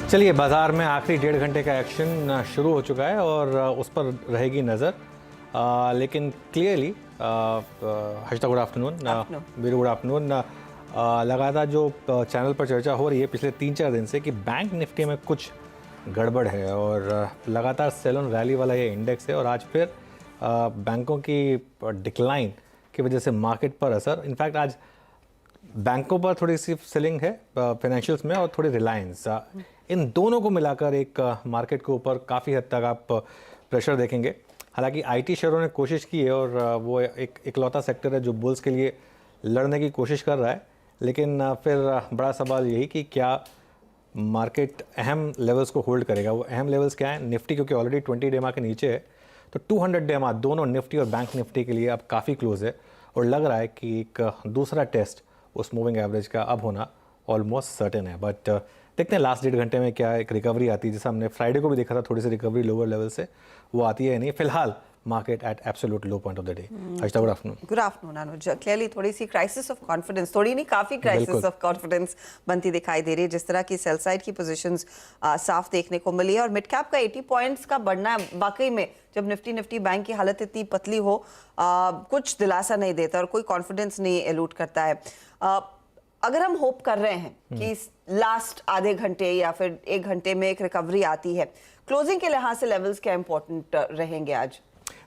चलिए, बाज़ार में आखिरी 1.5 घंटे का एक्शन शुरू हो चुका है और उस पर रहेगी नज़र। लेकिन clearly Harshita, good afternoon. Very good afternoon. लगातार जो चैनल पर चर्चा हो रही है पिछले 3-4 दिन से कि बैंक निफ्टी में कुछ गड़बड़ है और लगातार सेल ऑन रैली वाला ये इंडेक्स है और आज फिर बैंकों की डिक्लाइन की वजह से मार्केट पर असर। इनफैक्ट आज बैंकों पर थोड़ी सी सेलिंग है फाइनेंशियल्स में और थोड़ी रिलायंस, इन दोनों को मिलाकर एक मार्केट के ऊपर काफ़ी हद तक आप प्रेशर देखेंगे। हालांकि आईटी शेयरों ने कोशिश की है और वो एक इकलौता सेक्टर है जो बुल्स के लिए लड़ने की कोशिश कर रहा है, लेकिन फिर बड़ा सवाल यही कि क्या मार्केट अहम लेवल्स को होल्ड करेगा। वो अहम लेवल्स क्या है? निफ्टी क्योंकि ऑलरेडी 20 डे के नीचे है, तो 200 डे दोनों निफ्टी और बैंक निफ्टी के लिए अब काफ़ी क्लोज है और लग रहा है कि एक दूसरा टेस्ट उस मूविंग एवरेज का अब होना ऑलमोस्ट सर्टेन है। बट देखते हैं लास्ट 1.5 घंटे में क्या एक रिकवरी आती है, जैसा हमने फ्राइडे को भी देखा था, थोड़ी सी रिकवरी लोअर लेवल से वो आती है या नहीं। फिलहाल market at absolute low point of the day. Harshita, good afternoon. Good afternoon Anuj. Clearly थोड़ी सी क्राइसिस ऑफ कॉन्फिडेंस, थोड़ी नहीं काफी क्राइसिस ऑफ कॉन्फिडेंस बनती दिखाई दे रही है। जिस तरह की सेल साइड की पोजीशंस साफ देखने को मिली है और मिड कैप का 80 पॉइंट्स का बढ़ना वाकई में, जब निफ्टी बैंक की हालत इतनी पतली हो, कुछ दिलासा नहीं देता और कोई कॉन्फिडेंस नहीं एलूड करता है। अगर हम होप कर रहे हैं कि लास्ट आधे घंटे या फिर 1 घंटे में एक रिकवरी आती है, क्लोजिंग के लिहाज से लेवल्स क्या इंपॉर्टेंट रहेंगे आज?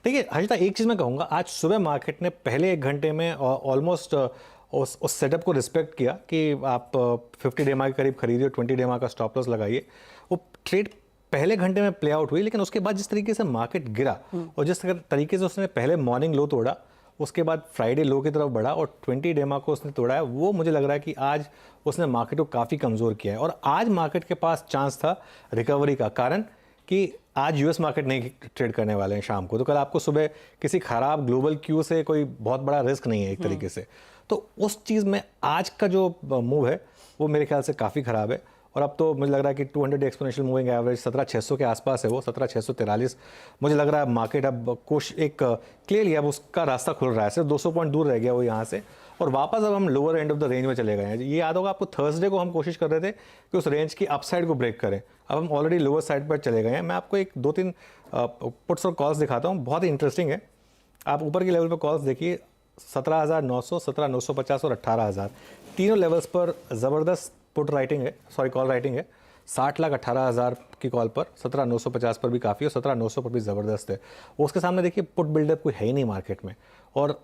देखिए हर्षिता, एक चीज़ मैं कहूँगा, आज सुबह मार्केट ने पहले 1 घंटे में ऑलमोस्ट उस सेटअप को रिस्पेक्ट किया कि आप 50 डेमा के करीब खरीदिए, 20 डेमा का स्टॉप लॉस लगाइए। वो ट्रेड पहले घंटे में प्ले आउट हुई, लेकिन उसके बाद जिस तरीके से मार्केट गिरा और जिस तरीके से उसने पहले मॉर्निंग लो तोड़ा, उसके बाद फ्राइडे लो की तरफ बढ़ा और 20 डेमा को उसने तोड़ा है, वो मुझे लग रहा है कि आज उसने मार्केट को काफ़ी कमज़ोर किया है। और आज मार्केट के पास चांस था रिकवरी का, कारण कि आज यूएस मार्केट नहीं ट्रेड करने वाले हैं शाम को, तो कल आपको सुबह किसी खराब ग्लोबल क्यू से कोई बहुत बड़ा रिस्क नहीं है एक तरीके से। तो उस चीज़ में आज का जो मूव है वो मेरे ख्याल से काफ़ी ख़राब है। और अब तो मुझे लग रहा है कि 200 एक्सपोनेंशियल मूविंग एवरेज 17,600 के आसपास है, वो 17,643। मुझे लग रहा है मार्केट अब एक क्लियरली अब उसका रास्ता खुल रहा है, सिर्फ 200 पॉइंट दूर रह गया वो यहाँ से, और वापस अब हम lower end of the range में चले गए हैं। ये याद होगा आपको, थर्सडे को हम कोशिश कर रहे थे कि उस रेंज की अपसाइड को ब्रेक करें, अब हम ऑलरेडी लोअर साइड पर चले गए हैं। मैं आपको एक 2-3 पुट्स और कॉल्स दिखाता हूँ, बहुत ही इंटरेस्टिंग है। आप ऊपर के लेवल पर कॉल्स देखिए, 17,900, 17,950 और 18,000, तीनों लेवल्स पर ज़बरदस्त पुट राइटिंग है, सॉरी कॉल राइटिंग है। 60,18,000 की कॉल पर 17,950 पर भी काफ़ी और 17,900 पर भी ज़बरदस्त है। उसके सामने देखिए पुट बिल्डअप कोई है ही नहीं मार्केट में, और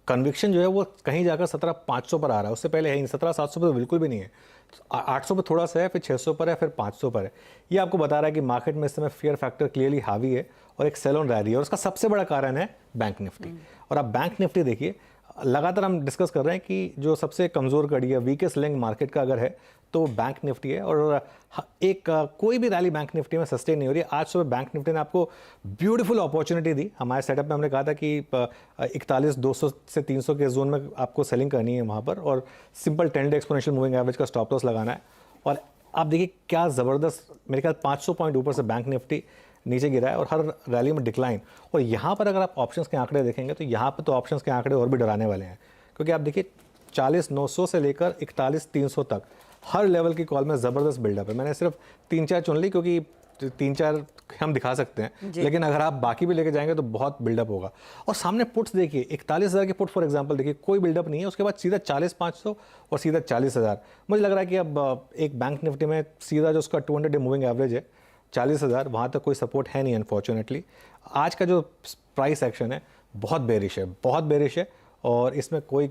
कन्विक्शन जो है वो कहीं जाकर 17,500 पर आ रहा है, उससे पहले है ही नहीं। 17,700 पर तो बिल्कुल भी नहीं है, 800 पर थोड़ा सा है, फिर 600 पर है, फिर 500 पर है। ये आपको बता रहा है कि मार्केट में इस समय फियर फैक्टर क्लियरली हावी है और एक सेल ऑन रैली है, और उसका सबसे बड़ा कारण है बैंक निफ्टी। और आप बैंक निफ्टी देखिए, लगातार हम डिस्कस कर रहे हैं कि जो सबसे कमज़ोर कड़ी है, वीकेस्ट लिंक मार्केट का अगर है तो बैंक निफ्टी है, और एक कोई भी रैली बैंक निफ्टी में सस्टेन नहीं हो रही है। आज सुबह बैंक निफ्टी ने आपको ब्यूटीफुल अपॉर्चुनिटी दी। हमारे सेटअप में हमने कहा था कि 41,200 से 300 के जोन में आपको सेलिंग करनी है वहाँ पर, और simple 10 day exponential moving average का स्टॉप लॉस लगाना है। और आप देखिए क्या ज़बरदस्त, मेरे ख्याल 500 पॉइंट ऊपर से बैंक निफ्टी नीचे गिरा है और हर रैली में डिक्लाइन। और यहाँ पर अगर आप ऑप्शंस के आंकड़े देखेंगे तो यहाँ पर तो ऑप्शंस के आंकड़े और भी डराने वाले हैं, क्योंकि आप देखिए 40,900 से लेकर 41,300 तक हर लेवल की कॉल में ज़बरदस्त बिल्डअप है। मैंने सिर्फ 3-4 चुन ली क्योंकि 3-4 हम दिखा सकते हैं, लेकिन अगर आप बाकी भी लेके जाएंगे तो बहुत बिल्डअप होगा। और सामने पुट्स देखिए, 41,000 के पुट फॉर एग्जांपल देखिए, कोई बिल्डअप नहीं है, उसके बाद सीधा 40,500 और सीधा 40,000। मुझे लग रहा है कि अब एक बैंक निफ्टी में सीधा जो उसका 200 डे मूविंग एवरेज है 40,000, वहाँ तक कोई सपोर्ट है नहीं अनफॉर्चुनेटली। आज का जो प्राइस एक्शन है बहुत बेरिश है, बहुत बेरिश है, और इसमें कोई